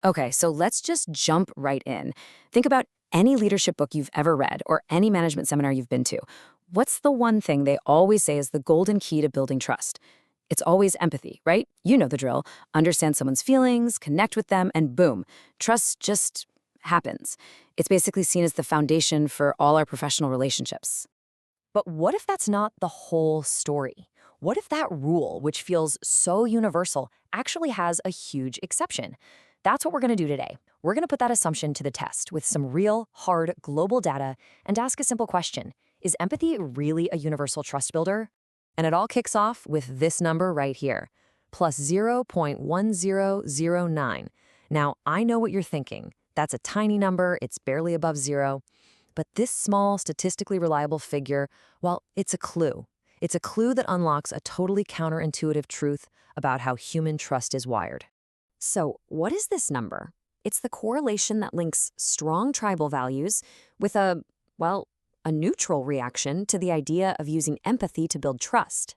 Okay, so let's just jump right in. Think about any leadership book you've ever read or any management seminar you've been to. What's the one thing they always say is the golden key to building trust? It's always empathy, right? You know the drill. Understand someone's feelings, connect with them, and boom, trust just happens. It's basically seen as the foundation for all our professional relationships. But what if that's not the whole story? What if that rule, which feels so universal, actually has a huge exception? That's what we're going to do today. We're going to put that assumption to the test with some real, hard, global data and ask a simple question. Is empathy really a universal trust builder? And it all kicks off with this number right here, plus 0.1009. Now, I know what you're thinking. That's a tiny number, it's barely above zero. But this small, statistically reliable figure, well, it's a clue. It's a clue that unlocks a totally counterintuitive truth about how human trust is wired. So, what is this number? It's the correlation that links strong tribal values with well, a neutral reaction to the idea of using empathy to build trust.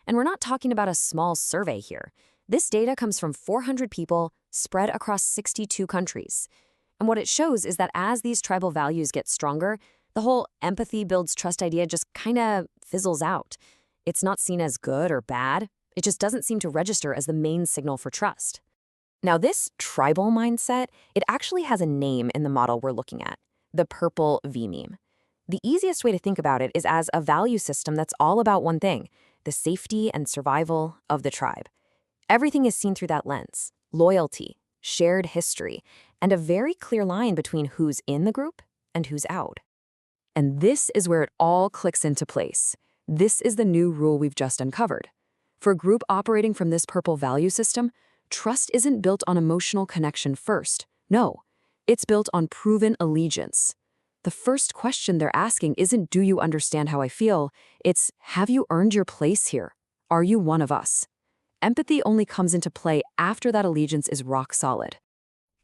And we're not talking about a small survey here. This data comes from 400 people spread across 62 countries. And what it shows is that as these tribal values get stronger, the whole empathy builds trust idea just kind of fizzles out. It's not seen as good or bad. It just doesn't seem to register as the main signal for trust. Now, this tribal mindset, it actually has a name in the model we're looking at, the purple V meme. The easiest way to think about it is as a value system that's all about one thing, the safety and survival of the tribe. Everything is seen through that lens: loyalty, shared history, and a very clear line between who's in the group and who's out. And this is where it all clicks into place. This is the new rule we've just uncovered. For a group operating from this purple value system, trust isn't built on emotional connection first. No, it's built on proven allegiance. The first question they're asking isn't, do you understand how I feel? It's, have you earned your place here? Are you one of us? Empathy only comes into play after that allegiance is rock solid.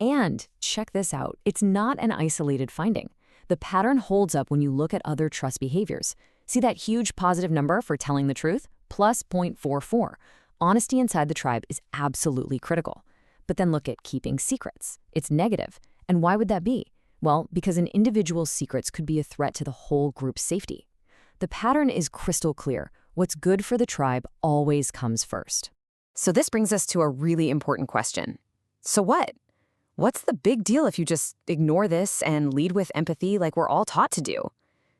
And check this out, it's not an isolated finding. The pattern holds up when you look at other trust behaviors. See that huge positive number for telling the truth? Plus 0.44. Honesty inside the tribe is absolutely critical. But then look at keeping secrets. It's negative. And why would that be? Well, because an individual's secrets could be a threat to the whole group's safety. The pattern is crystal clear. What's good for the tribe always comes first. So this brings us to a really important question. So what? What's the big deal if you just ignore this and lead with empathy like we're all taught to do?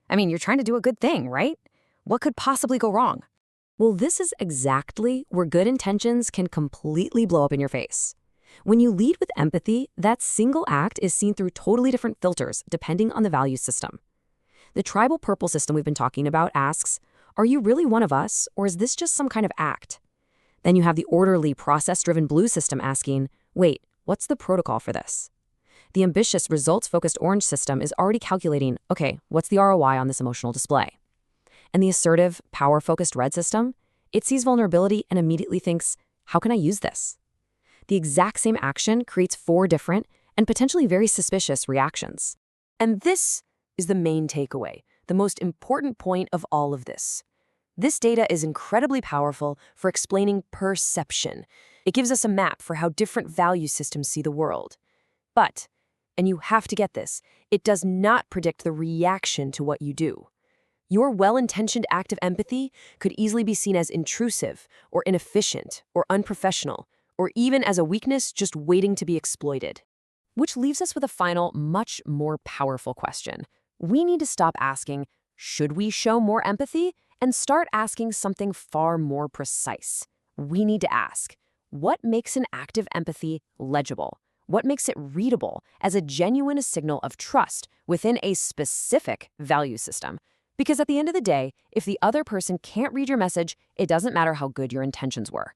I mean, you're trying to do a good thing, right? What could possibly go wrong? Well, this is exactly where good intentions can completely blow up in your face. When you lead with empathy, that single act is seen through totally different filters depending on the value system. The tribal purple system we've been talking about asks, are you really one of us, or is this just some kind of act? Then you have the orderly, process-driven blue system asking, wait, what's the protocol for this? The ambitious, results-focused orange system is already calculating, okay, what's the ROI on this emotional display? And the assertive, power-focused red system, it sees vulnerability and immediately thinks, how can I use this? The exact same action creates 4 different and potentially very suspicious reactions. And this is the main takeaway, the most important point of all of this. This data is incredibly powerful for explaining perception. It gives us a map for how different value systems see the world. But, and you have to get this, it does not predict the reaction to what you do. Your well-intentioned act of empathy could easily be seen as intrusive or inefficient or unprofessional, or even as a weakness just waiting to be exploited. Which leaves us with a final, much more powerful question. We need to stop asking, should we show more empathy? And start asking something far more precise. We need to ask, what makes an act of empathy legible? What makes it readable as a genuine signal of trust within a specific value system? Because at the end of the day, if the other person can't read your message, it doesn't matter how good your intentions were.